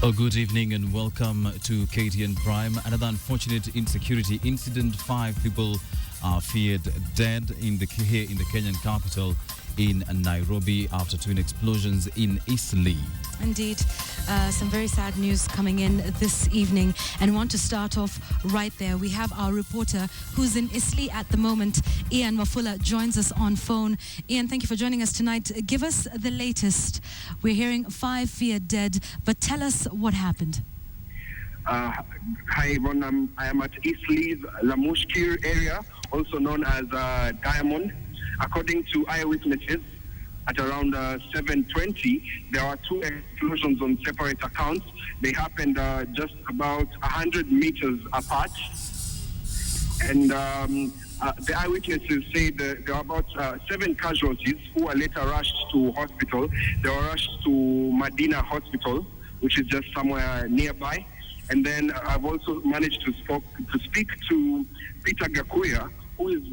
Oh, good evening and welcome to KTN Prime. Another unfortunate insecurity incident. 5 people are feared dead here in the Kenyan capital in Nairobi after twin explosions in Eastleigh. Indeed, some very sad news coming in this evening, and want to start off right there. We have our reporter who's in Eastleigh at the moment. Ian Wafula joins us on phone. Ian, thank you for joining us tonight. Give us the latest. We're hearing 5 feared dead, but tell us what happened. Hi, Yvonne. I am at Eastleigh's Lamushkir area, also known as Diamond. According to eyewitnesses, at around 7:20, there were 2 explosions on separate accounts. They happened just about 100 meters apart. And the eyewitnesses say that there were about 7 casualties who were later rushed to hospital. They were rushed to Medina Hospital, which is just somewhere nearby. And then I've also managed to speak to Peter Gakuya, who is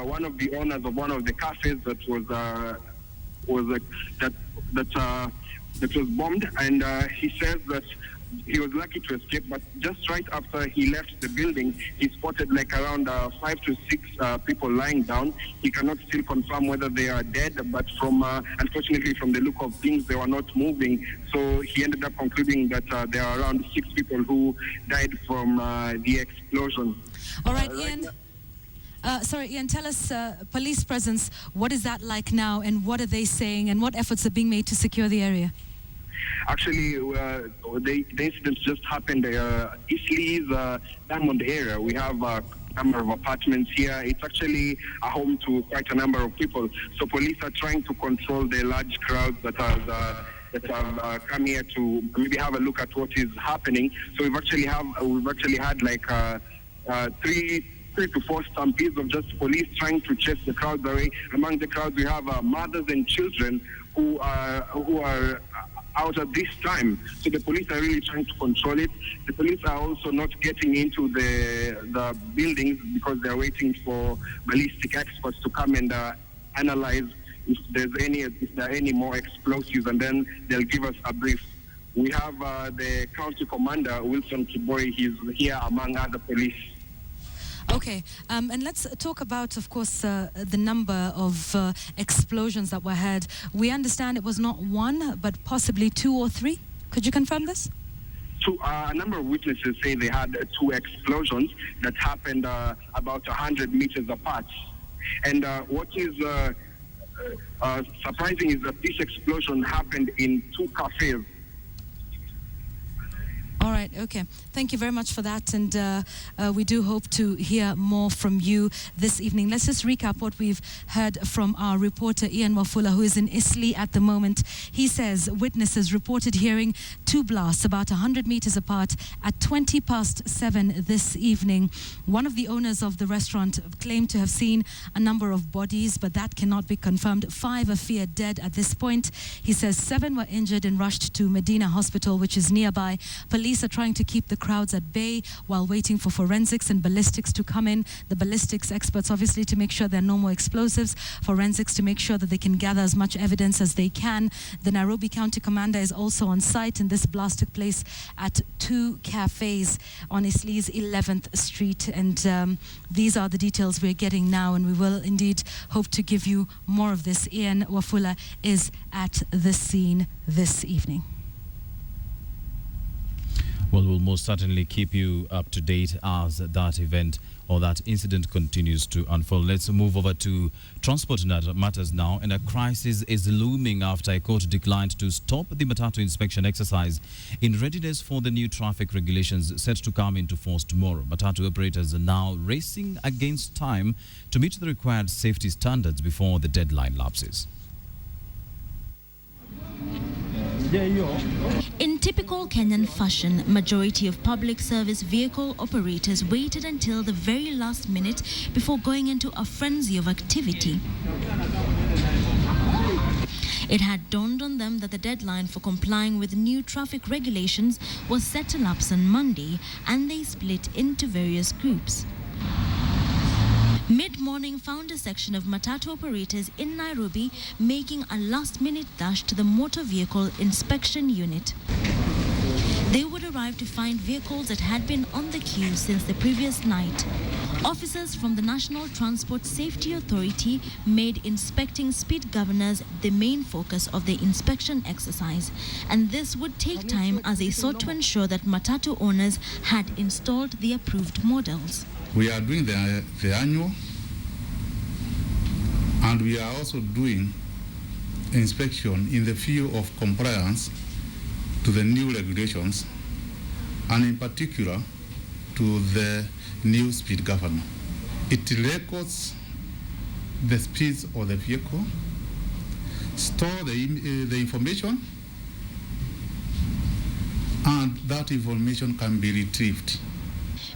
one of the owners of one of the cafes that was bombed, and he says that he was lucky to escape, but just right after he left the building, he spotted like around 5 to 6 people lying down. He cannot still confirm whether they are dead, but unfortunately from the look of things, they were not moving. So he ended up concluding that there are around 6 people who died from the explosion. All right, Ian. Ian, tell us, police presence, what is that like now, and what are they saying, and what efforts are being made to secure the area? Actually, the incident just happened Eastleigh's Diamond area. We have a number of apartments here. It's actually a home to quite a number of people. So police are trying to control the large crowds that have come here to maybe have a look at what is happening. So we've actually had like 3 to 4 stampedes of just police trying to chase the crowds away. Among the crowds, we have mothers and children who are out at this time. So the police are really trying to control it. The police are also not getting into the buildings because they're waiting for ballistic experts to come and analyze if there are any more explosives, and then they'll give us a brief. We have the county commander, Wilson Kiboi. He's here among other police. Okay, and let's talk about, of course, the number of explosions that were heard. We understand it was not 1, but possibly 2 or 3. Could you confirm this? A number of witnesses say they had 2 explosions that happened about 100 meters apart. And what is surprising is that this explosion happened in 2 cafes. All right, okay. Thank you very much for that, and we do hope to hear more from you this evening. Let's just recap what we've heard from our reporter, Ian Wafula, who is in Eastleigh at the moment. He says witnesses reported hearing 2 blasts about 100 meters apart at 7:20 this evening. One of the owners of the restaurant claimed to have seen a number of bodies, but that cannot be confirmed. 5 are feared dead at this point. He says 7 were injured and rushed to Medina Hospital, which is nearby. Police are trying to keep the crowds at bay while waiting for forensics and ballistics to come in. The ballistics experts, obviously, to make sure there are no more explosives. Forensics to make sure that they can gather as much evidence as they can. The Nairobi County Commander is also on site, and this blast took place at 2 cafes on Eastleigh's 11th Street. And these are the details we're getting now, and we will indeed hope to give you more of this. Ian Wafula is at the scene this evening. Well, we'll most certainly keep you up to date as that event or that incident continues to unfold. Let's move over to transport matters now. And a crisis is looming after a court declined to stop the Matatu inspection exercise in readiness for the new traffic regulations set to come into force tomorrow. Matatu operators are now racing against time to meet the required safety standards before the deadline lapses. In typical Kenyan fashion, majority of public service vehicle operators waited until the very last minute before going into a frenzy of activity. It had dawned on them that the deadline for complying with new traffic regulations was set to lapse on Monday, and they split into various groups. Mid-morning found a section of Matatu operators in Nairobi making a last-minute dash to the motor vehicle inspection unit. They would arrive to find vehicles that had been on the queue since the previous night. Officers from the National Transport Safety Authority made inspecting speed governors the main focus of the inspection exercise, and this would take time as they sought to ensure that Matatu owners had installed the approved models. We are doing the annual, and we are also doing inspection in the field of compliance to the new regulations, and in particular to the new speed governor. It records the speeds of the vehicle, store the information, and that information can be retrieved.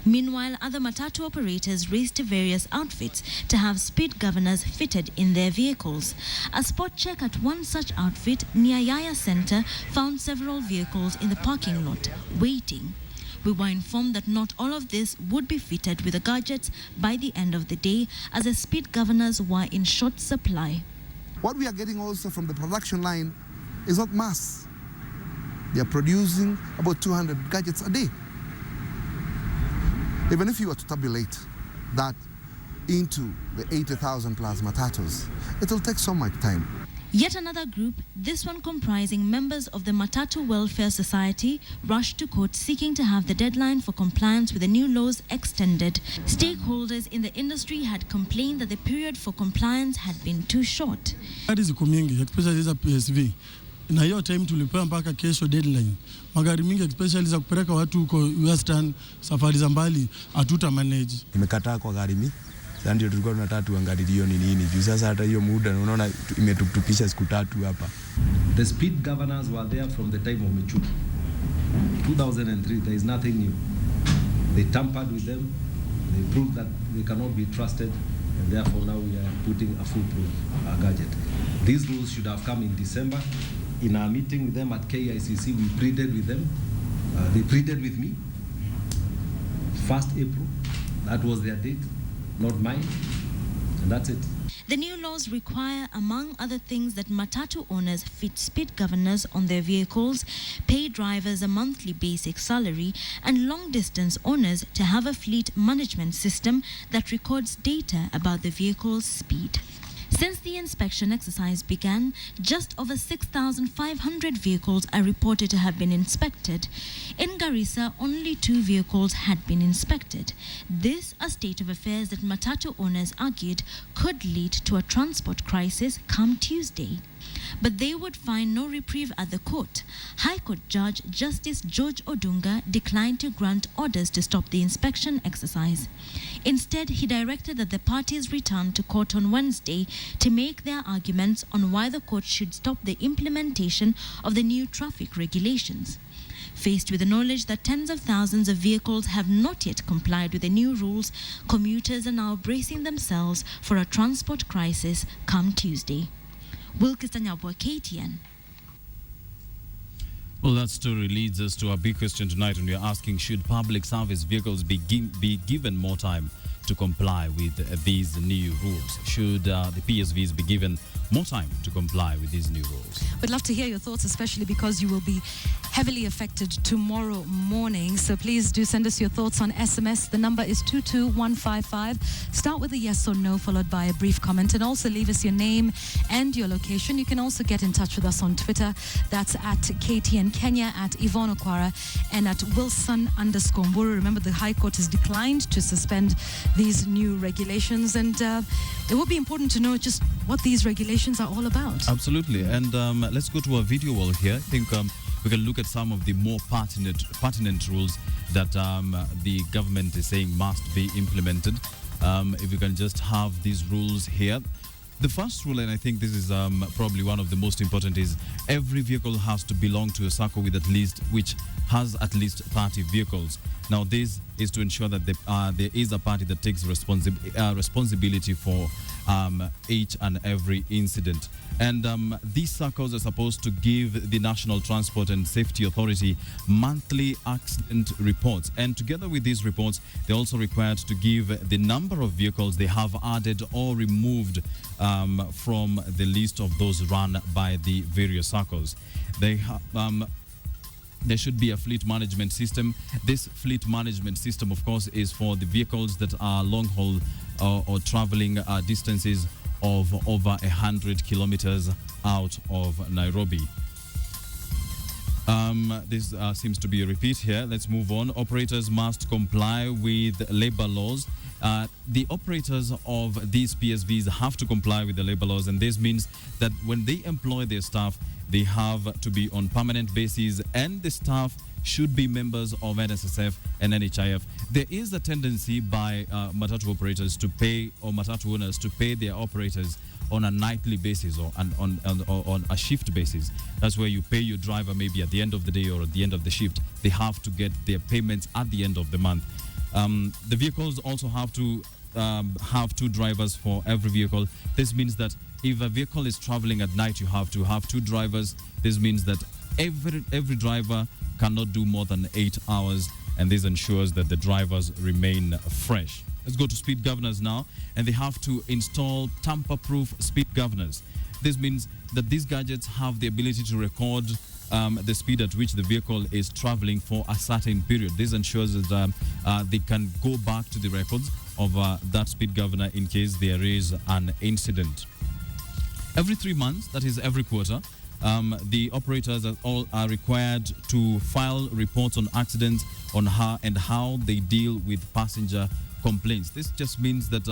Meanwhile, other Matatu operators raced to various outfits to have speed governors fitted in their vehicles. A spot check at one such outfit near Yaya Center found several vehicles in the parking lot, waiting. We were informed that not all of this would be fitted with the gadgets by the end of the day, as the speed governors were in short supply. What we are getting also from the production line is not mass. They are producing about 200 gadgets a day. Even if you were to tabulate that into the 80,000 plus Matatus, it will take so much time. Yet another group, this one comprising members of the Matatu Welfare Society, rushed to court seeking to have the deadline for compliance with the new laws extended. Stakeholders in the industry had complained that the period for compliance had been too short. That is mingi, especially za PSV. Na hiyo time tulipewa mpaka kesho deadline. Magari mingi especially za kupeleka watu huko Western, safari za mbali hatuta manage. Nimekataa kwa gari mimi. Sasa ndio tulikuwa tunataka tuangalie hiyo ni nini. Juu sasa hata hiyo muda unaona imetupisha siku 3 hapa. The speed governors were there from the time of Michuki. 2003, there is nothing new. They tampered with them. They proved that they cannot be trusted, and therefore now we are putting a foolproof gadget. These rules should have come in December. In our meeting with them at KICC, we pleaded with them. They pleaded with me. 1st April, that was their date, not mine, and that's it. The new laws require, among other things, that Matatu owners fit speed governors on their vehicles, pay drivers a monthly basic salary, and long-distance owners to have a fleet management system that records data about the vehicle's speed. Since the inspection exercise began, just over 6,500 vehicles are reported to have been inspected. In Garissa, only 2 vehicles had been inspected. This, a state of affairs that Matatu owners argued could lead to a transport crisis come Tuesday. But they would find no reprieve at the court. High Court Judge Justice George Odunga declined to grant orders to stop the inspection exercise. Instead, he directed that the parties return to court on Wednesday to make their arguments on why the court should stop the implementation of the new traffic regulations. Faced with the knowledge that tens of thousands of vehicles have not yet complied with the new rules, commuters are now bracing themselves for a transport crisis come Tuesday. Wilkistanyabwa, KTN. Well, that story leads us to our big question tonight, and we are asking, should public service vehicles be given more time to comply with these new rules? Should the PSVs be given more time to comply with these new rules? We'd love to hear your thoughts, especially because you will be heavily affected tomorrow morning. So please do send us your thoughts on SMS. The number is 22155. Start with a yes or no, followed by a brief comment, and also leave us your name and your location. You can also get in touch with us on Twitter. That's at KTN Kenya, at Yvonne Okwara, and at Wilson_Mburu. Remember, the High Court has declined to suspend these new regulations, and it will be important to know just what these regulations are all about. Absolutely. And let's go to a video wall here. I think we can look at some of the more pertinent rules that the government is saying must be implemented. If we can just have these rules here. The first rule, and I think this is probably one of the most important, is every vehicle has to belong to a SACCO which has at least 30 vehicles. Now, this is to ensure that there is a party that takes responsibility for each and every incident. And these SACCOs are supposed to give the National Transport and Safety Authority monthly accident reports. And together with these reports, they're also required to give the number of vehicles they have added or removed from the list of those run by the various SACCOs. there should be a fleet management system. This fleet management system, of course, is for the vehicles that are long haul or traveling distances of over 100 kilometers out of Nairobi. This seems to be a repeat here. Let's move on. Operators must comply with labor laws. The operators of these PSVs have to comply with the labor laws, and this means that when they employ their staff, they have to be on permanent basis, and the staff should be members of NSSF and NHIF. There is a tendency by matatu operators to pay, or matatu owners to pay their operators on a nightly basis or on a shift basis. That's where you pay your driver maybe at the end of the day or at the end of the shift. They have to get their payments at the end of the month. The vehicles also have to have two drivers for every vehicle. This means that if a vehicle is traveling at night, you have to have two drivers. This means that every driver cannot do more than 8 hours, and this ensures that the drivers remain fresh. Let's go to speed governors now, and they have to install tamper-proof speed governors. This means that these gadgets have the ability to record the speed at which the vehicle is traveling for a certain period. This ensures that they can go back to the records of that speed governor in case there is an incident. Every 3 months, that is every quarter, the operators are required to file reports on accidents on how they deal with passenger complaints. This just means that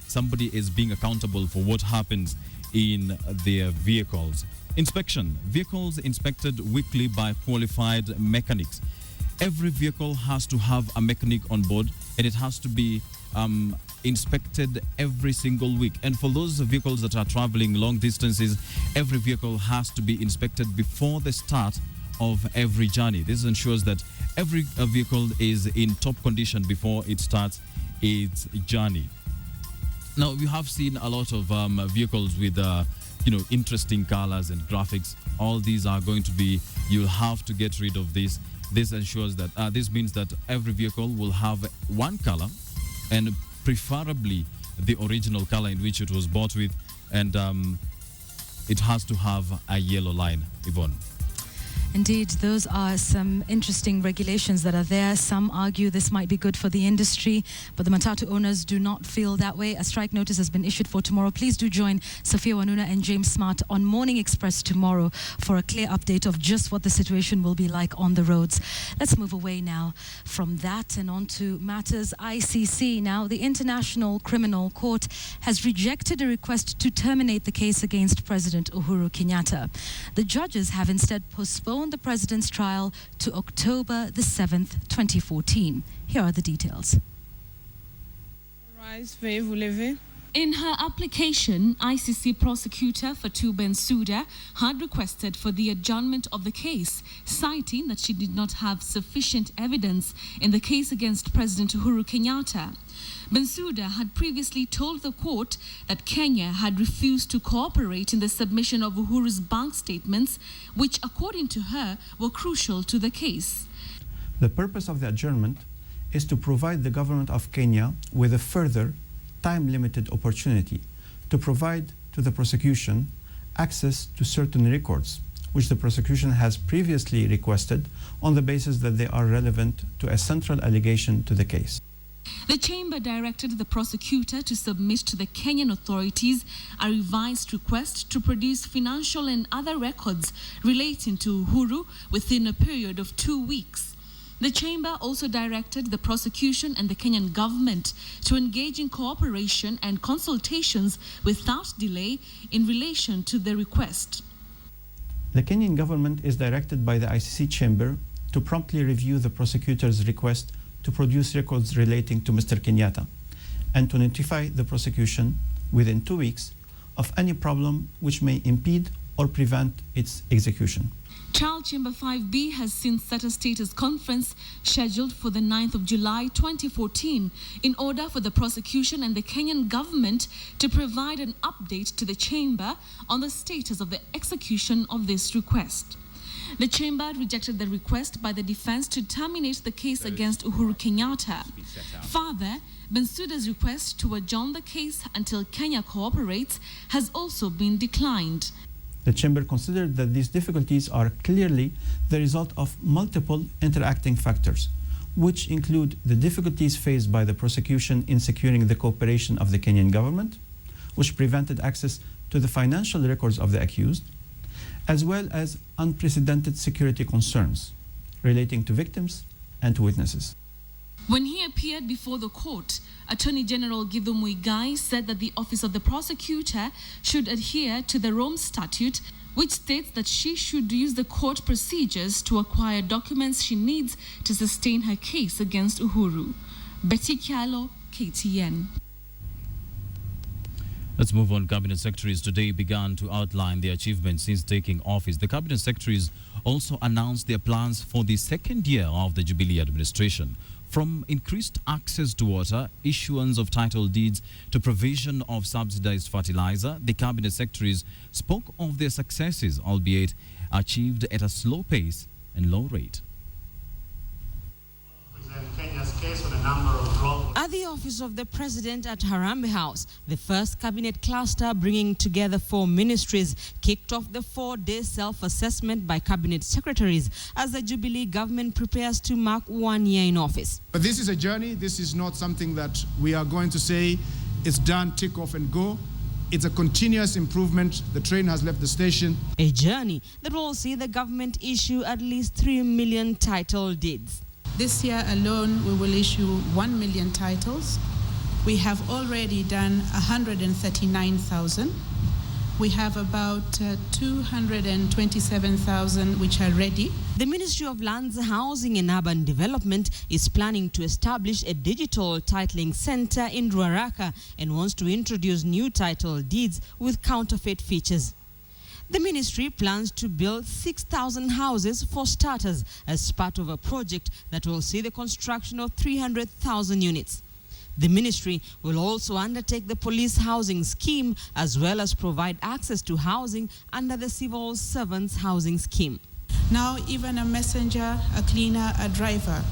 somebody is being accountable for what happens in their vehicles. Inspection. Vehicles inspected weekly by qualified mechanics. Every vehicle has to have a mechanic on board, and it has to be inspected every single week. And for those vehicles that are traveling long distances, every vehicle has to be inspected before the start of every journey. This ensures that every vehicle is in top condition before it starts its journey. Now, we have seen a lot of vehicles with interesting colors and graphics. All these are going to be, you'll have to get rid of this. This ensures that this means that every vehicle will have one color, and preferably the original color in which it was bought with, and it has to have a yellow line. Yvonne. Indeed, those are some interesting regulations that are there. Some argue this might be good for the industry, but the matatu owners do not feel that way. A strike notice has been issued for tomorrow. Please do join Sophia Wanuna and James Smart on Morning Express tomorrow for a clear update of just what the situation will be like on the roads. Let's move away now from that and on to matters ICC. Now, the International Criminal Court has rejected a request to terminate the case against President Uhuru Kenyatta. The judges have instead postponed the president's trial to October the 7th, 2014. Here are the details. In her application, ICC prosecutor Fatou Bensouda had requested for the adjournment of the case, citing that she did not have sufficient evidence in the case against President Uhuru Kenyatta. Bensouda had previously told the court that Kenya had refused to cooperate in the submission of Uhuru's bank statements, which, according to her, were crucial to the case. The purpose of the adjournment is to provide the government of Kenya with a further time-limited opportunity to provide to the prosecution access to certain records, which the prosecution has previously requested on the basis that they are relevant to a central allegation to the case. The chamber directed the prosecutor to submit to the Kenyan authorities a revised request to produce financial and other records relating to Uhuru within a period of 2 weeks. The chamber also directed the prosecution and the Kenyan government to engage in cooperation and consultations without delay in relation to the request. The Kenyan government is directed by the ICC chamber to promptly review the prosecutor's request to produce records relating to Mr. Kenyatta and to notify the prosecution within 2 weeks of any problem which may impede or prevent its execution. Trial Chamber 5B has since set a status conference scheduled for the 9th of July 2014 in order for the prosecution and the Kenyan government to provide an update to the chamber on the status of the execution of this request. The chamber rejected the request by the defense to terminate the case against Uhuru Kenyatta. Further, Bensouda's request to adjourn the case until Kenya cooperates has also been declined. The Chamber considered that these difficulties are clearly the result of multiple interacting factors, which include the difficulties faced by the prosecution in securing the cooperation of the Kenyan government, which prevented access to the financial records of the accused, as well as unprecedented security concerns relating to victims and to witnesses. When he appeared before the court, Attorney General Githu Muigai said that the Office of the Prosecutor should adhere to the Rome Statute, which states that she should use the court procedures to acquire documents she needs to sustain her case against Uhuru. Betty Kialo, KTN. Let's move on. Cabinet secretaries today began to outline their achievements since taking office. The cabinet secretaries also announced their plans for the second year of the Jubilee administration. From increased access to water, issuance of title deeds, to provision of subsidized fertilizer, the cabinet secretaries spoke of their successes, albeit achieved at a slow pace and low rate. At the office of the President at Harambee House, the first cabinet cluster bringing together 4 ministries kicked off the 4-day self-assessment by cabinet secretaries as the Jubilee government prepares to mark 1 year in office. But this is a journey. This is not something that we are going to say it's done, tick off and go. It's a continuous improvement. The train has left the station. A journey that will see the government issue at least 3 million title deeds. This year alone, we will issue 1 million titles. We have already done 139,000. We have about 227,000 which are ready. The Ministry of Lands, Housing and Urban Development is planning to establish a digital titling center in Ruaraka and wants to introduce new title deeds with counterfeit features. The ministry plans to build 6,000 houses for starters as part of a project that will see the construction of 300,000 units. The ministry will also undertake the police housing scheme as well as provide access to housing under the civil servants housing scheme. Now even a messenger, a cleaner, a driver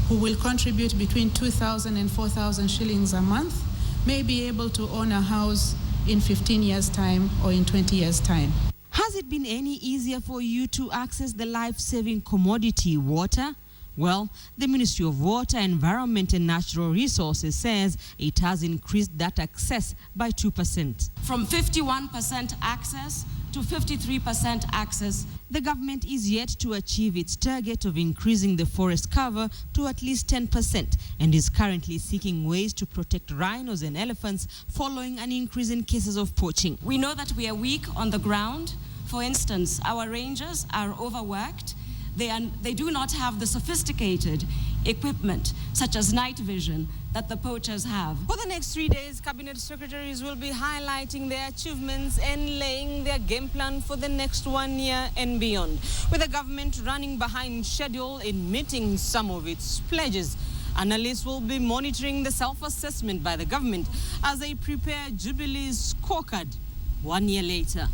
who will contribute between 2,000 and 4,000 shillings a month may be able to own a house in 15 years' time or in 20 years' time. Has it been any easier for you to access the life-saving commodity water? Well, the Ministry of Water, Environment and Natural Resources says it has increased that access by 2%. From 51% access to 53% access. The government is yet to achieve its target of increasing the forest cover to at least 10% and is currently seeking ways to protect rhinos and elephants following an increase in cases of poaching. We know that we are weak on the ground. For instance, our rangers are overworked. They do not have the sophisticated equipment, such as night vision, that the poachers have. For the next 3 days, cabinet secretaries will be highlighting their achievements and laying their game plan for the next 1 year and beyond. With the government running behind schedule in meeting some of its pledges, analysts will be monitoring the self-assessment by the government as they prepare Jubilee's scorecard 1 year later.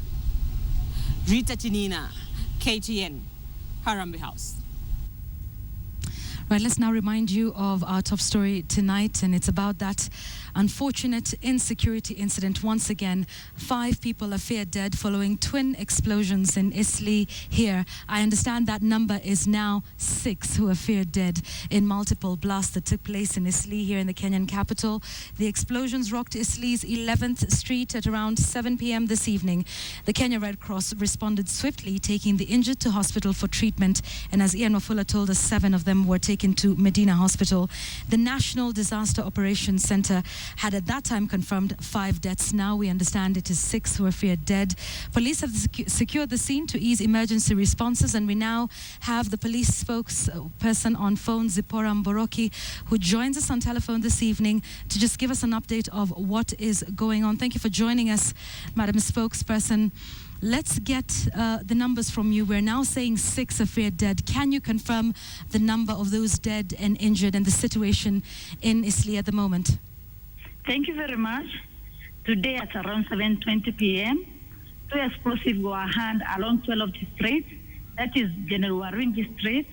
Rita Tinina, KTN, Harambee House. Right, let's now remind you of our top story tonight, and it's about that unfortunate insecurity incident. Once again, 5 people are feared dead following twin explosions in Isli here. I understand that number is now 6 who are feared dead in multiple blasts that took place in Isli here in the Kenyan capital. The explosions rocked Isli's 11th Street at around 7 p.m. this evening. The Kenya Red Cross responded swiftly, taking the injured to hospital for treatment, and as Ian Wafula told us, 7 of them were taken to Medina Hospital. The National Disaster Operations Center had at that time confirmed 5 deaths. Now we understand it is 6 who are feared dead. Police have secured the scene to ease emergency responses, and we now have the police spokesperson on phone, Zipporah Mboroki, who joins us on telephone this evening to just give us an update of what is going on. Thank you for joining us, Madam Spokesperson. Let's get the numbers from you. We're now saying 6 are feared dead. Can you confirm the number of those dead and injured and the situation in Isli at the moment? Thank you very much. Today at around 7:20 p.m., 2 explosives were found along 12th Street, that is General Waringi Street,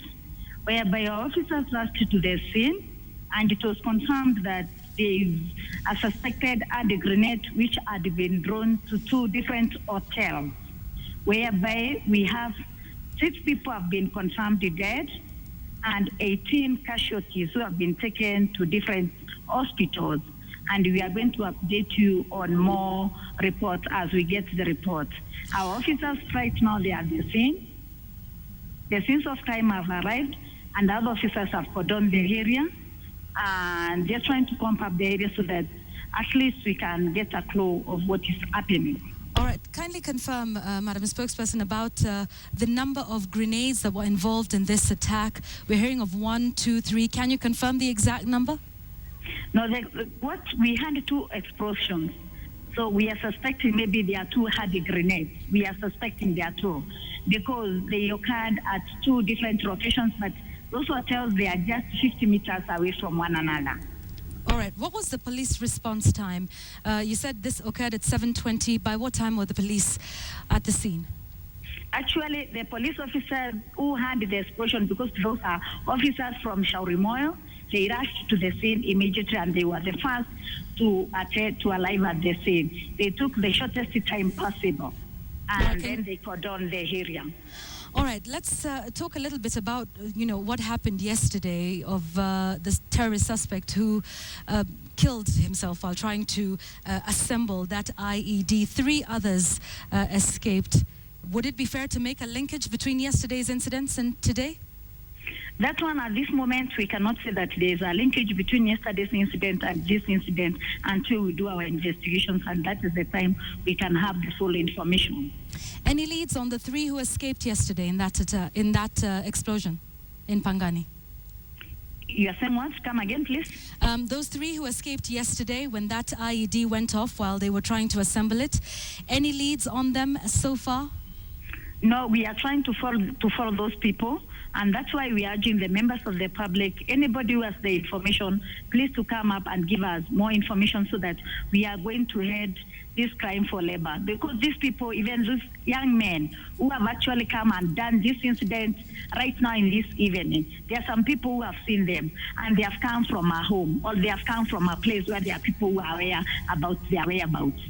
whereby our officers rushed to the scene, and it was confirmed that there is a suspected hand grenade which had been thrown to 2 different hotels. whereby we have 6 people have been confirmed dead and 18 casualties who have been taken to different hospitals. And we are going to update you on more reports as we get the report. Our officers right now, they are at the scene. The scenes of crime have arrived, and other officers have cordoned the area, and they're trying to pump up the area so that at least we can get a clue of what is happening. All right, kindly confirm, Madam Spokesperson, about the number of grenades that were involved in this attack. We're hearing of 1, 2, 3. Can you confirm the exact number? No, what we had 2 explosions. So we are suspecting maybe there are 2 hardy grenades. We are suspecting there are 2 because they occurred at 2 different locations, but those hotels, they are just 50 meters away from one another. All right, what was the police response time? You said this occurred at 7:20. By what time were the police at the scene? Actually, the police officers who had the explosion, because those are officers from Shaurimoyo, they rushed to the scene immediately and they were the first to arrive at the scene. They took the shortest time possible and then they cordoned the area. All right, let's talk a little bit about, what happened yesterday of this terrorist suspect who killed himself while trying to assemble that IED. 3 others escaped. Would it be fair to make a linkage between yesterday's incidents and today? That one, at this moment, we cannot say that there is a linkage between yesterday's incident and this incident until we do our investigations, and that is the time we can have the full information. Any leads on the 3 who escaped yesterday in that explosion in Pangani? You are saying what? Come again, please. Those 3 who escaped yesterday when that IED went off while they were trying to assemble it. Any leads on them so far? No, we are trying to follow those people. And that's why we are urging the members of the public, anybody who has the information, please to come up and give us more information so that we are going to head this crime for labor. Because these people, even these young men who have actually come and done this incident right now in this evening, there are some people who have seen them and they have come from a home or they have come from a place where there are people who are aware about their whereabouts.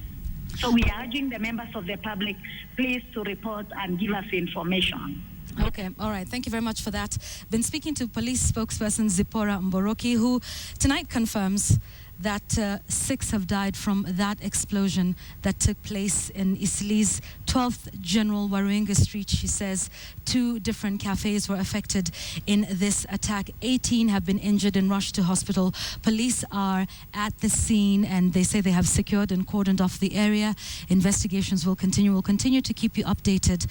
So we are urging the members of the public, please to report and give us information. Okay, all right. Thank you very much for that. Been speaking to police spokesperson Zipporah Mboroki, who tonight confirms that 6 have died from that explosion that took place in Isli's 12th General Waruenga Street. She says 2 different cafes were affected in this attack. 18 have been injured and rushed to hospital. Police are at the scene and they say they have secured and cordoned off the area. Investigations will continue. We'll continue to keep you updated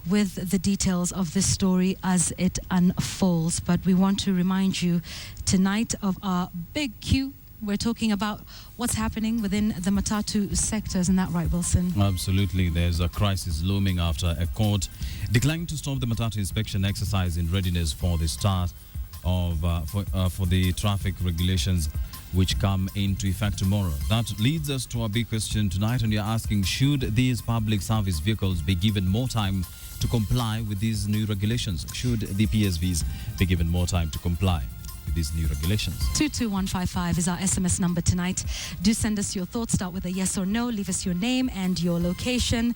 with the details of this story as it unfolds. But we want to remind you tonight of our big Q. We're talking about what's happening within the Matatu sector. Isn't that right, Wilson? Absolutely. There's a crisis looming after a court declined to stop the Matatu inspection exercise in readiness for the start of for the traffic regulations which come into effect tomorrow. That leads us to our big question tonight, and you're asking, should these public service vehicles be given more time to comply with these new regulations? Should the PSVs be given more time to comply with these new regulations? 22155 is our SMS number tonight. Do send us your thoughts. Start with a yes or no. Leave us your name and your location,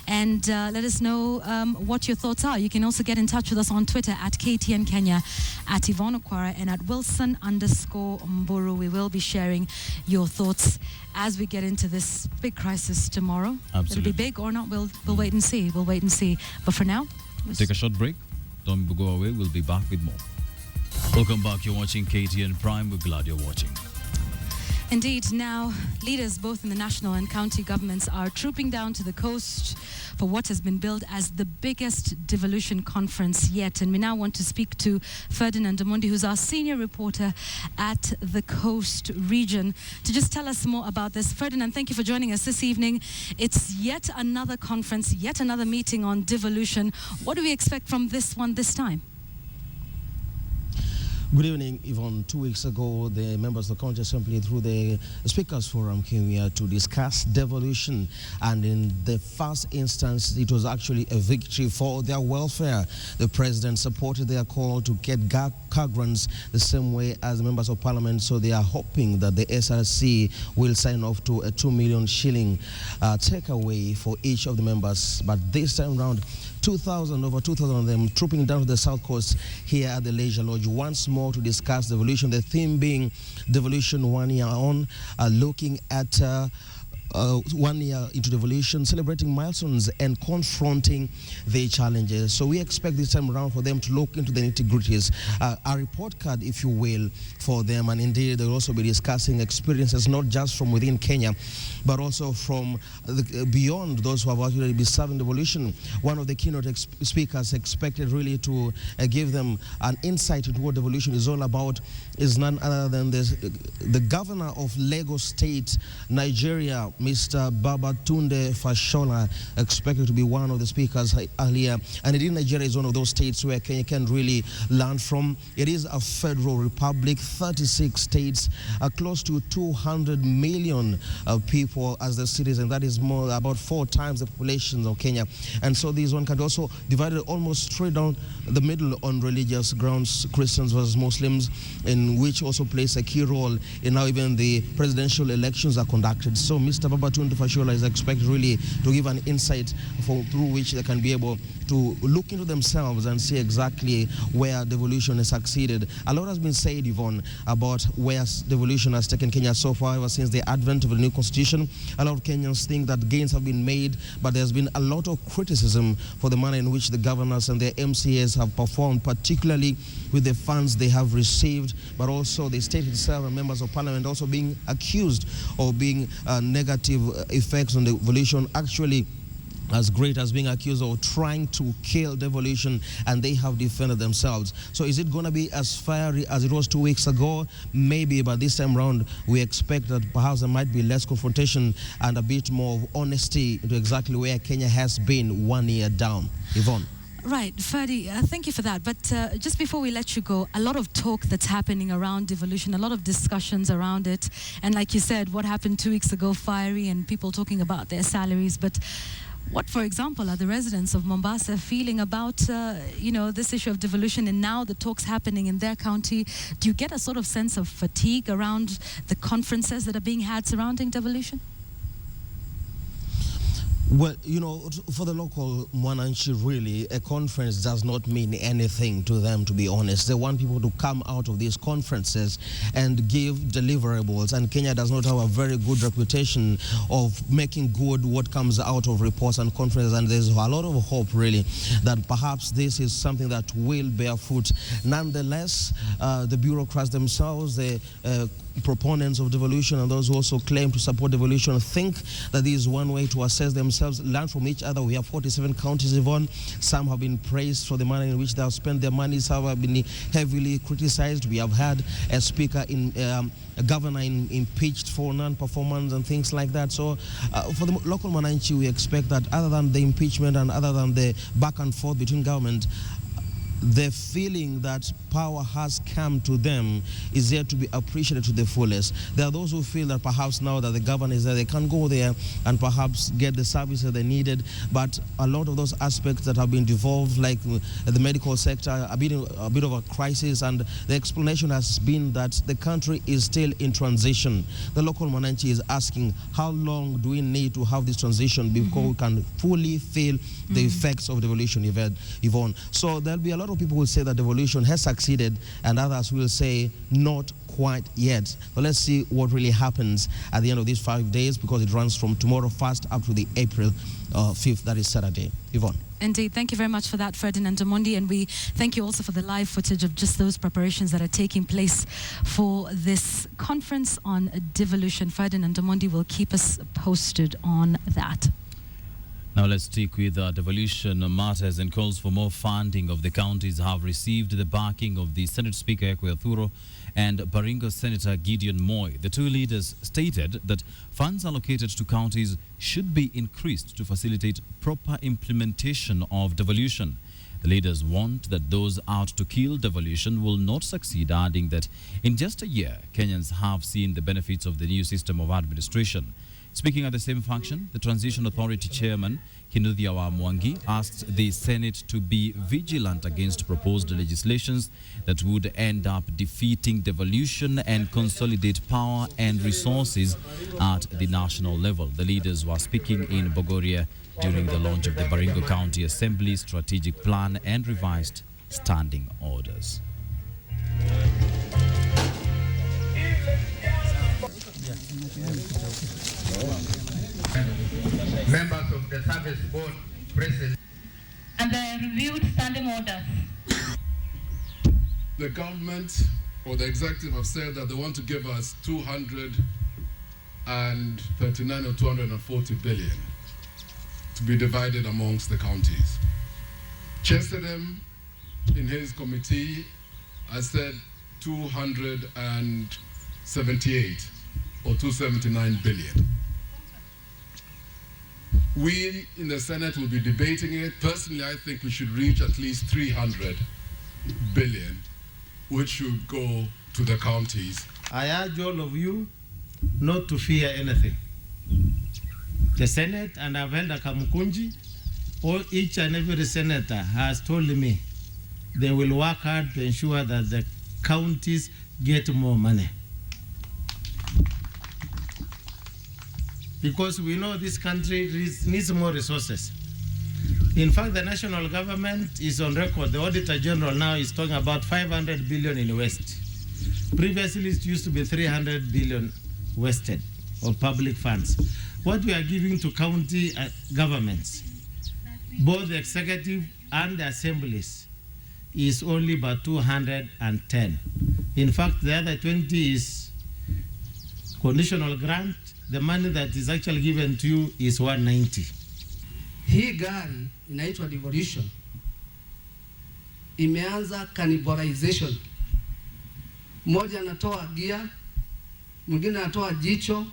and let us know what your thoughts are. You can also get in touch with us on Twitter at KTN Kenya, at Yvonne Okwara, and at Wilson_Mburu. We will be sharing your thoughts as we get into this big crisis tomorrow. Absolutely. It'll be big or not, we'll wait and see. We'll wait and see. But for now, take a short break. Don't go away. We'll be back with more. Welcome back. You're watching KTN Prime. We're glad you're watching. Indeed, now leaders both in the national and county governments are trooping down to the coast for what has been billed as the biggest devolution conference yet. And we now want to speak to Ferdinand Omondi, who's our senior reporter at the Coast region, to just tell us more about this. Ferdinand, thank you for joining us this evening. It's yet another conference, yet another meeting on devolution. What do we expect from this one this time? Good evening, Yvonne. 2 weeks ago, the members of the County Assembly through the Speakers Forum came here to discuss devolution, and in the first instance, it was actually a victory for their welfare. The President supported their call to get car grants the same way as the members of Parliament, so they are hoping that the SRC will sign off to a 2 million shilling takeaway for each of the members. But this time around, over 2,000 of them trooping down to the South Coast here at the Leisure Lodge once more to discuss devolution. The theme being devolution 1 year on, looking at 1 year into devolution, celebrating milestones and confronting the challenges. So we expect this time around for them to look into the nitty-gritties, a report card, if you will, for them. And indeed, they'll also be discussing experiences not just from within Kenya, but also from beyond those who have actually been serving devolution. One of the keynote speakers expected really to give them an insight into what devolution is all about is none other than the governor of Lagos State, Nigeria, Mr. Babatunde Fashola, expected to be one of the speakers earlier. And indeed, Nigeria is one of those states where Kenya can really learn from. It is a federal republic, 36 states, close to 200 million people as the citizens. That is more, about 4 times the population of Kenya. And so this one can also divided almost straight down the middle on religious grounds, Christians versus Muslims, in which also plays a key role in how even the presidential elections are conducted. So Mr. Babatunde Fashola is expected really to give an insight through which they can be able to look into themselves and see exactly where devolution has succeeded. A lot has been said, Yvonne, about where devolution has taken Kenya so far ever since the advent of the new constitution. A lot of Kenyans think that gains have been made, but there's been a lot of criticism for the manner in which the governors and their MCAs have performed, particularly with the funds they have received, but also the state itself and members of parliament also being accused of being negative effects on devolution, actually as great as being accused of trying to kill devolution, and they have defended themselves. So is it going to be as fiery as it was 2 weeks ago? Maybe, but this time around we expect that perhaps there might be less confrontation and a bit more of honesty into exactly where Kenya has been 1 year down. Yvonne. Right, Ferdy, thank you for that. But just before we let you go, a lot of talk that's happening around devolution, a lot of discussions around it. And like you said, what happened 2 weeks ago, fiery, and people talking about their salaries. But what, for example, are the residents of Mombasa feeling about, this issue of devolution and now the talks happening in their county? Do you get a sort of sense of fatigue around the conferences that are being had surrounding devolution? Well, for the local Mwananchi, really, a conference does not mean anything to them, to be honest. They want people to come out of these conferences and give deliverables, and Kenya does not have a very good reputation of making good what comes out of reports and conferences, and there's a lot of hope, really, that perhaps this is something that will bear fruit. Nonetheless, the bureaucrats themselves, the proponents of devolution and those who also claim to support devolution think that this is one way to assess themselves, learn from each other. We have 47 counties, Yvonne. Some have been praised for the manner in which they have spent their money. Some have been heavily criticized. We have had a speaker, a governor impeached for non-performance and things like that. So for the local Mwananchi, we expect that other than the impeachment and other than the back and forth between government, the feeling that power has come to them is there to be appreciated to the fullest. There are those who feel that perhaps now that the governor is there, they can go there and perhaps get the services they needed. But a lot of those aspects that have been devolved, like the medical sector, a bit of a crisis, and the explanation has been that the country is still in transition. The local Mwananchi is asking, how long do we need to have this transition before we can fully feel the effects of devolution, Yvonne? So there'll be a lot of people who will say that devolution has succeeded, and others will say not quite yet. So let's see what really happens at the end of these 5 days, because it runs from tomorrow 1st up to the April 5th, that is Saturday. Yvonne. Indeed. Thank you very much for that, Ferdinand Omondi, and we thank you also for the live footage of just those preparations that are taking place for this conference on devolution. Ferdinand Omondi will keep us posted on that. Now let's stick with devolution matters, and calls for more funding of the counties have received the backing of the Senate Speaker Ekwe Athuro and Baringo Senator Gideon Moi. The two leaders stated that funds allocated to counties should be increased to facilitate proper implementation of devolution. The leaders want that those out to kill devolution will not succeed, adding that in just a year, Kenyans have seen the benefits of the new system of administration. Speaking at the same function, the Transition Authority Chairman, Kinuthia Mwangi, asked the Senate to be vigilant against proposed legislations that would end up defeating devolution and consolidate power and resources at the national level. The leaders were speaking in Bogoria during the launch of the Baringo County Assembly Strategic Plan and revised standing orders. Members of the Service Board President. And the reviewed standing orders. The government or the executive have said that they want to give us 239 or 240 billion to be divided amongst the counties. Chesedem, in his committee, has said 278 or 279 billion. We in the Senate will be debating it. Personally, I think we should reach at least 300 billion, which should go to the counties. I urge all of you not to fear anything. The Senate, and I've held a Kamukunji, each and every senator has told me they will work hard to ensure that the counties get more money. Because we know this country needs more resources. In fact, the national government is on record. The Auditor General now is talking about 500 billion in West. Previously, it used to be 300 billion wasted of public funds. What we are giving to county governments, both the executive and the assemblies, is only about 210. In fact, the other 20 is conditional grant. The money that is actually given to you is 190. Hii gari inaitwa devolution. Imeanza cannibalization. Mmoja anatoa gear, mwingine anatoa jicho,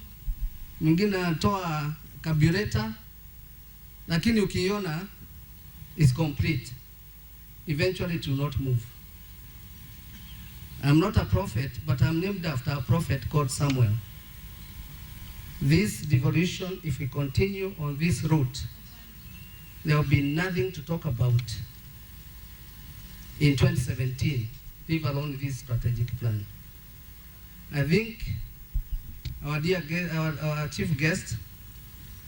mwingine anatoa carburetor, lakini ukiona is complete. Eventually it will not move. I'm not a prophet, but I'm named after a prophet called Samuel. This devolution, if we continue on this route, there will be nothing to talk about in 2017, leave alone this strategic plan. I think our dear guest, our chief guest,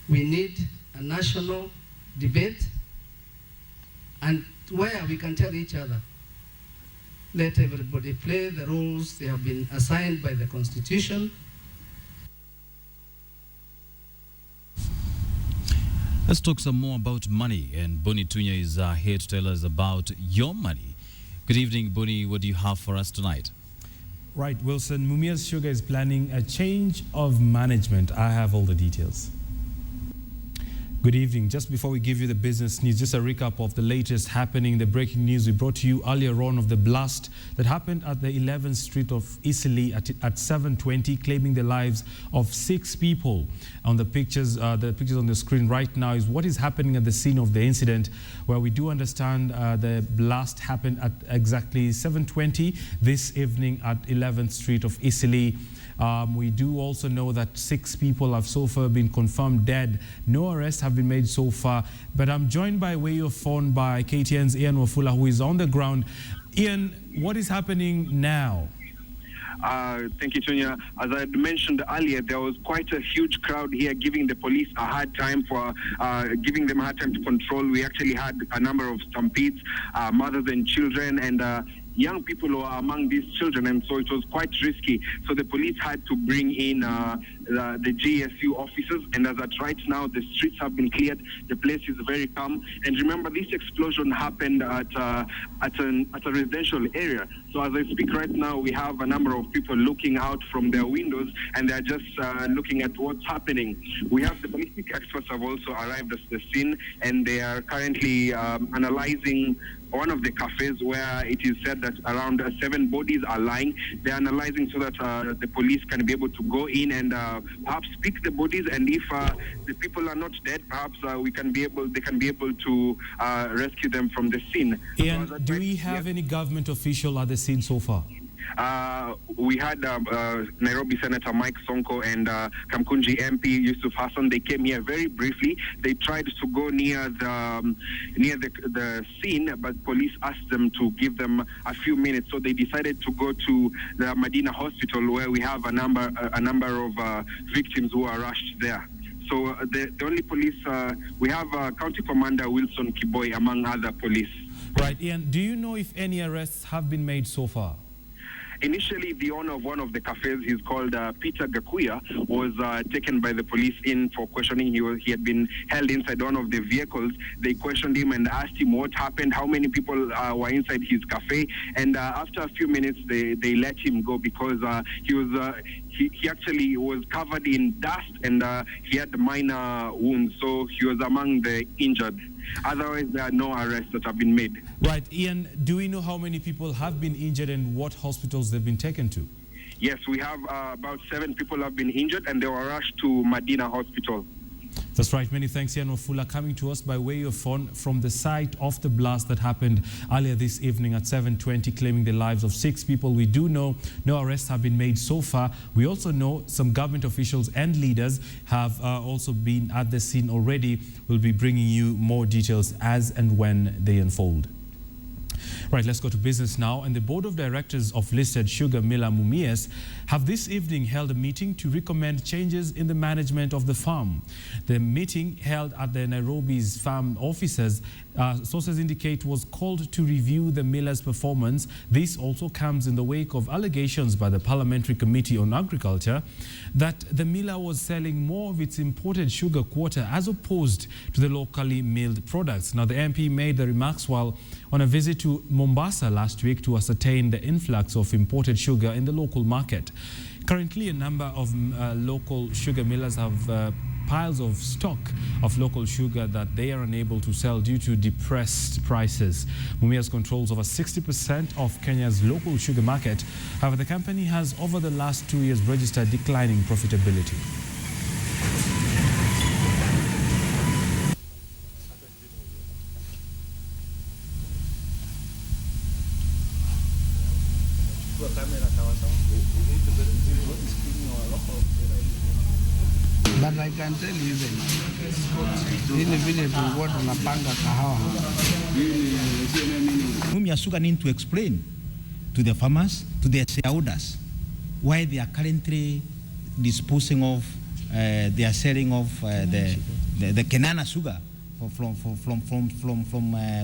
we need a national debate and where we can tell each other, let everybody play the roles they have been assigned by the Constitution. Let's talk some more about money, and Boni Tunya is here to tell us about your money. Good evening, Boni. What do you have for us tonight? Right, Wilson. Mumias Sugar is planning a change of management. I have all the details. Good evening. Just before we give you the business news, just a recap of the latest happening, the breaking news we brought to you earlier on of the blast that happened at the 11th Street of Eastleigh at 7:20, claiming the lives of 6 people. On the pictures on the screen right now is what is happening at the scene of the incident, where we do understand the blast happened at exactly 7:20 this evening at 11th Street of Eastleigh. We do also know that 6 people have so far been confirmed dead. No arrests have been made so far. But I'm joined by way of phone by KTN's Ian Wafula, who is on the ground. Ian, what is happening now? Thank you, Tonya. As I had mentioned earlier, there was quite a huge crowd here giving the police a hard time to control. We actually had a number of stampedes, mothers and children, and young people were among these children, and so it was quite risky. So the police had to bring in the GSU officers, and as at right now, the streets have been cleared. The place is very calm. And remember, this explosion happened at a residential area. So as I speak right now, we have a number of people looking out from their windows, and they're just looking at what's happening. We have the ballistic experts have also arrived at the scene, and they are currently analyzing one of the cafes where it is said that around 7 bodies are lying. They're analyzing so that the police can be able to go in and perhaps pick the bodies, and if the people are not dead, perhaps they can be able to rescue them from the scene. Ian, do we have any government official at the scene so far? We had Nairobi Senator Mike Sonko and Kamkunji MP Yusuf Hassan. They came here very briefly. They tried to go near the scene, but police asked them to give them a few minutes. So they decided to go to the Medina Hospital, where we have a number of victims who are rushed there. So the only police we have County Commander Wilson Kiboy among other police. Right, Ian. Do you know if any arrests have been made so far? Initially, the owner of one of the cafes, he's called Peter Gakuya, was taken by the police in for questioning. He had been held inside one of the vehicles. They questioned him and asked him what happened, how many people were inside his cafe. And after a few minutes, they let him go because he actually was covered in dust and he had minor wounds. So he was among the injured. Otherwise, there are no arrests that have been made. Right. Ian, do we know how many people have been injured and what hospitals they've been taken to? Yes, we have about 7 people have been injured and they were rushed to Medina Hospital. That's right. Many thanks, Ian Wafula, coming to us by way of phone from the site of the blast that happened earlier this evening at 7:20, claiming the lives of 6 people. We do know no arrests have been made so far. We also know some government officials and leaders have also been at the scene already. We'll be bringing you more details as and when they unfold. Right, let's go to business now. And the board of directors of listed sugar miller Mumias have this evening held a meeting to recommend changes in the management of the farm. The meeting, held at the Nairobi's farm offices, sources indicate was called to review the miller's performance. This also comes in the wake of allegations by the Parliamentary Committee on Agriculture that the miller was selling more of its imported sugar quota as opposed to the locally milled products. Now, the MP made the remarks while on a visit to Mombasa last week to ascertain the influx of imported sugar in the local market. Currently, a number of local sugar millers have piles of stock of local sugar that they are unable to sell due to depressed prices. Mumias controls over 60% of Kenya's local sugar market. However, the company has over the last 2 years registered declining profitability. But I can tell you that in the village what tunapanga kahawa. Mumias Sugar need to explain to the farmers, to their shareholders, why they are currently disposing of, they are selling of the Kenana sugar from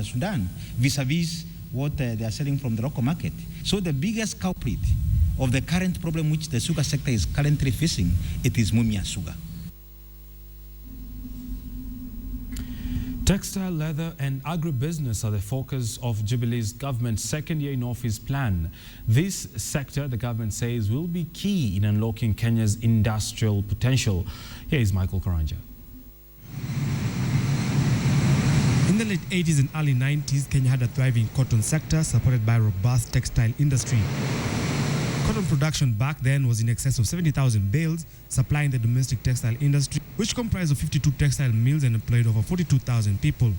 Sudan, vis-a-vis what they are selling from the local market. So the biggest culprit of the current problem which the sugar sector is currently facing, it is Mumias Sugar. Textile, leather and agribusiness are the focus of Jubilee's government's second year in office plan. This sector, the government says, will be key in unlocking Kenya's industrial potential. Here is Michael Karanja. In the late 80s and early 90s, Kenya had a thriving cotton sector supported by a robust textile industry. Cotton production back then was in excess of 70,000 bales, supplying the domestic textile industry, which comprised of 52 textile mills and employed over 42,000 people.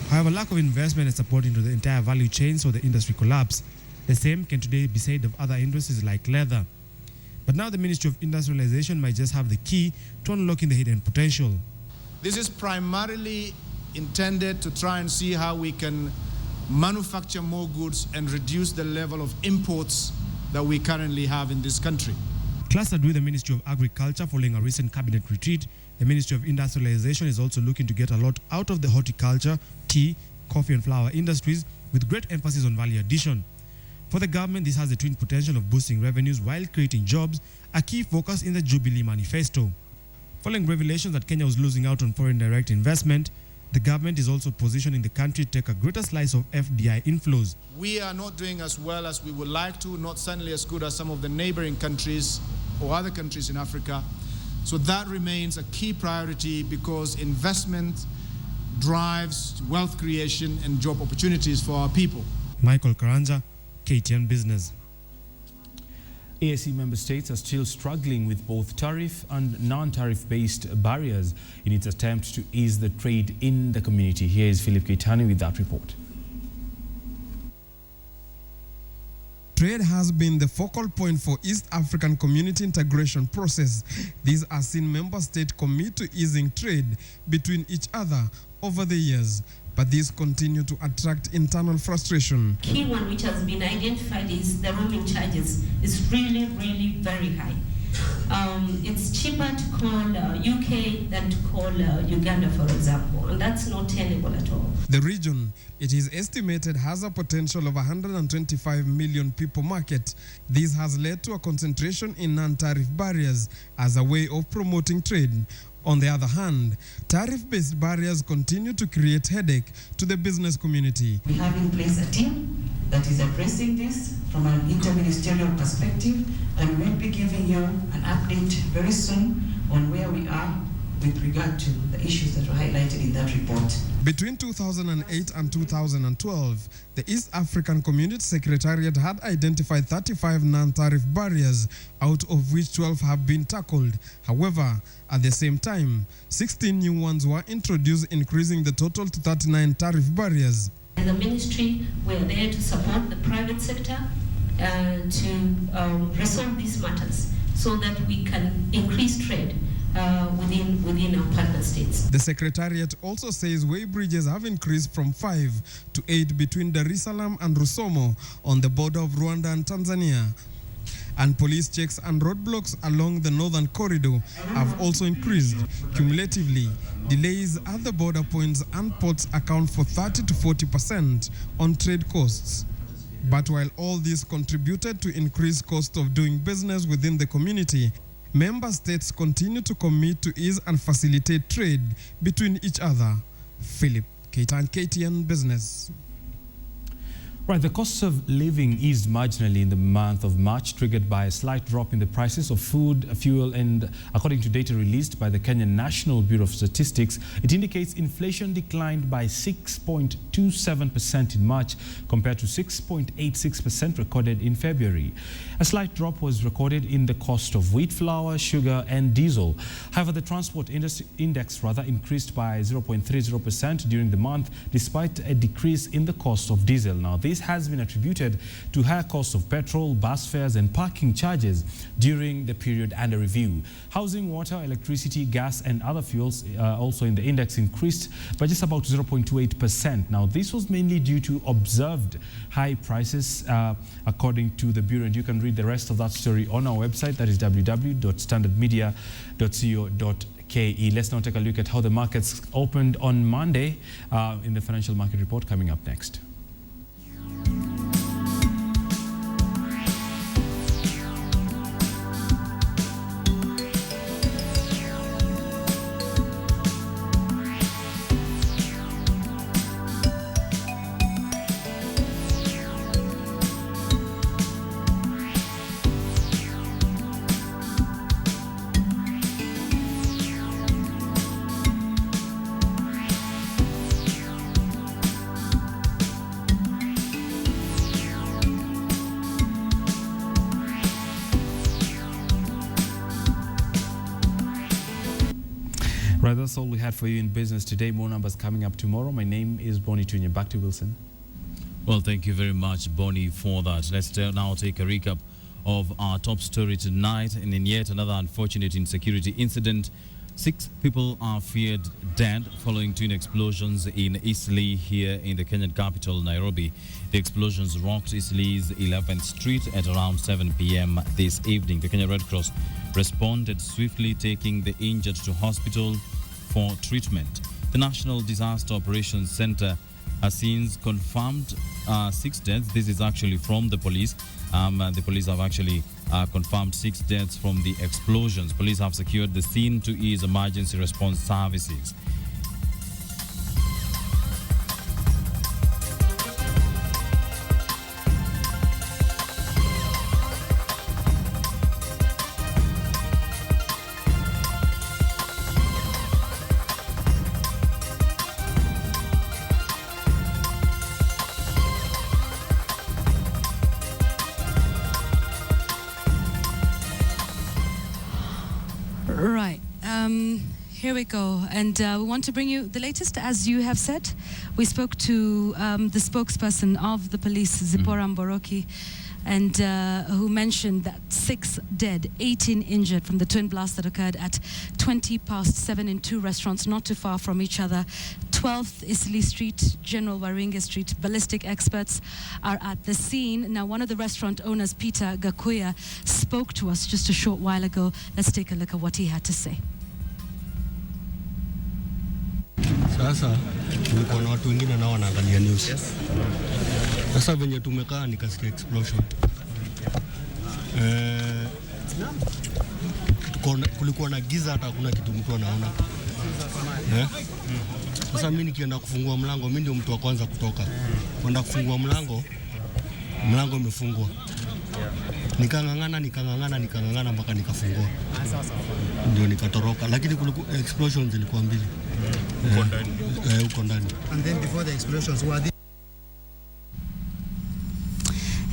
However, lack of investment and support into the entire value chain saw the industry collapse. The same can today be said of other industries like leather. But now the Ministry of Industrialization might just have the key to unlocking the hidden potential. This is primarily intended to try and see how we can manufacture more goods and reduce the level of imports that we currently have in this country. Clustered with the Ministry of Agriculture following a recent cabinet retreat, the Ministry of Industrialization is also looking to get a lot out of the horticulture, tea, coffee and flower industries with great emphasis on value addition. For the government, this has the twin potential of boosting revenues while creating jobs, a key focus in the Jubilee manifesto. Following revelations that Kenya was losing out on foreign direct investment, the government is also positioning the country to take a greater slice of FDI inflows. We are not doing as well as we would like to, not certainly as good as some of the neighboring countries or other countries in Africa. So that remains a key priority because investment drives wealth creation and job opportunities for our people. Michael Karanja, KTN Business. ASE member states are still struggling with both tariff and non-tariff based barriers in its attempt to ease the trade in the community. Here is Philip Keitani with that report. Trade has been the focal point for East African community integration process. These are seen member states commit to easing trade between each other over the years, but these continue to attract internal frustration. Key one which has been identified is the roaming charges is really very high. It's cheaper to call UK than to call Uganda, for example, and that's not tenable at all. The region, it is estimated, has a potential of 125 million people market. This has led to a concentration in non-tariff barriers as a way of promoting trade. On the other hand, tariff-based barriers continue to create headache to the business community. We have in place a team that is addressing this from an interministerial perspective, and we'll be giving you an update very soon on where we are with regard to the issues that were highlighted in that report. Between 2008 and 2012, the East African Community Secretariat had identified 35 non-tariff barriers, out of which 12 have been tackled. However, at the same time, 16 new ones were introduced, increasing the total to 39 tariff barriers. As a ministry, we're there to support the private sector to resolve these matters so that we can increase trade within our partner states. The Secretariat also says way bridges have increased from 5 to 8 between Dar es Salaam and Rusumo on the border of Rwanda and Tanzania. And police checks and roadblocks along the northern corridor have also increased. Cumulatively, delays at the border points and ports account for 30 to 40% on trade costs. But while all this contributed to increased cost of doing business within the community, member states continue to commit to ease and facilitate trade between each other. Philip Keitani, KTN Business. Right, the cost of living eased marginally in the month of March, triggered by a slight drop in the prices of food, fuel, and according to data released by the Kenyan National Bureau of Statistics, it indicates inflation declined by 6.27% in March compared to 6.86% recorded in February. A slight drop was recorded in the cost of wheat flour, sugar, and diesel. However, the transport index increased by 0.30% during the month, despite a decrease in the cost of diesel. Now, this has been attributed to higher costs of petrol, bus fares, and parking charges during the period under review. Housing, water, electricity, gas, and other fuels also in the index increased by just about 0.28%. Now, this was mainly due to observed high prices, according to the Bureau. And you can read the rest of that story on our website, that is www.standardmedia.co.ke. Let's now take a look at how the markets opened on Monday in the financial market report coming up next. Right, that's all we had for you in business today. More numbers coming up tomorrow. My name is Bonnie Tunya. Back to Wilson. Well, thank you very much, Bonnie, for that. Let's now take a recap of our top story tonight. And in yet another unfortunate insecurity incident, 6 people are feared dead following twin explosions in Eastleigh here in the Kenyan capital, Nairobi. The explosions rocked Eastleigh's 11th Street at around 7 p.m. this evening. The Kenya Red Cross responded swiftly, taking the injured to hospital for treatment. The National Disaster Operations Center has since confirmed 6 deaths. This is actually from the police. The police have actually confirmed 6 deaths from the explosions. Police have secured the scene to ease emergency response services. we go. And we want to bring you the latest, as you have said. We spoke to the spokesperson of the police, Zipporah Mboroki, and who mentioned that 6 dead, 18 injured from the twin blast that occurred at 7:20 in 2 restaurants not too far from each other. 12th Isli Street, General Waringe Street. Ballistic experts are at the scene. Now, one of the restaurant owners, Peter Gakuya, spoke to us just a short while ago. Let's take a look at what he had to say. Sasa kulikuwa na watu wengine nao wanaangalia news. Sasa venye tumekaa nikasikia explosion. Kulikuwa na giza, hata hakuna kitu mtu anaona. Sasa mimi nikienda kufungua mlango, mimi ndio mtu wa kwanza kutoka. Kwenda kufungua mlango, mlango umefungwa. Nikang'ang'ana mpaka nikafungua. Ndio nikatoroka, lakini kulikuwa explosions zilikuwa 2. Uko ndani. And then before the explosions, were they...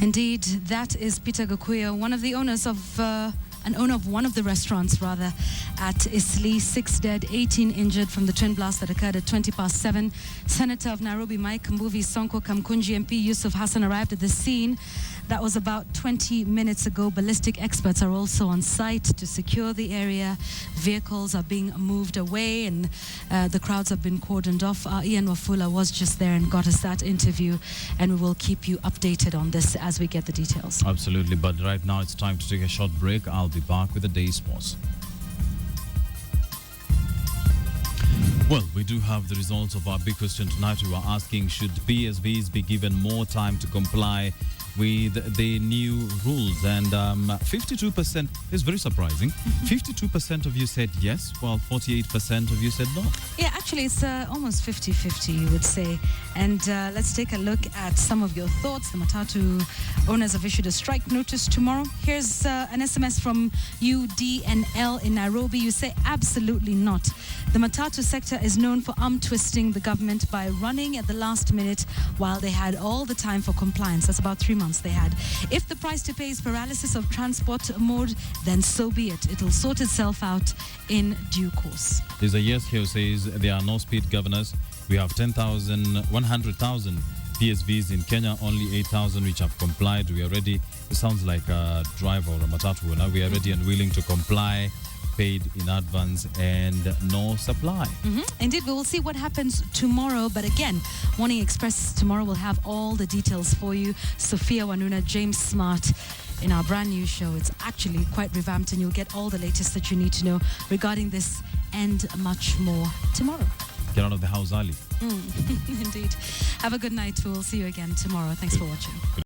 Indeed, that is Peter Gakuya, one of the owners of an owner of one of the restaurants, rather, at Isli. 6 dead, 18 injured from the twin blast that occurred at 7:20. Senator of Nairobi, Mike Mbuvi Sonko Kamkunji MP Yusuf Hassan arrived at the scene. That was about 20 minutes ago. Ballistic experts are also on site to secure the area. Vehicles are being moved away, and the crowds have been cordoned off. Ian Wafula was just there and got us that interview, and we will keep you updated on this as we get the details. Absolutely, but right now it's time to take a short break. I'll be back with the day's sports. Well, we do have the results of our big question tonight. We are asking, should PSVs be given more time to comply with the new rules? And 52% is very surprising. 52% of you said yes, while 48% of you said no. Yeah, actually, it's almost 50-50, you would say. And let's take a look at some of your thoughts. The Matatu owners have issued a strike notice tomorrow. Here's an SMS from UDNL in Nairobi. You say, absolutely not. The Matatu sector is known for arm twisting the government by running at the last minute while they had all the time for compliance. That's about 3 months they had. If the price to pay is paralysis of transport mode, then so be it. It'll sort itself out in due course. There's a yes here who says there are no speed governors. We have 100,000 PSVs in Kenya, only 8,000 which have complied. We are ready. It sounds like a driver or a matatu owner. We are ready and willing to comply, paid in advance, and no supply. Indeed, we will see what happens tomorrow. But again, Morning Express tomorrow will have all the details for you. Sophia Wanuna, James Smart, in our brand new show. It's actually quite revamped, and you'll get all the latest that you need to know regarding this and much more tomorrow. Get out of the house early. Indeed. Have a good night. We will see you again tomorrow. Thanks for watching.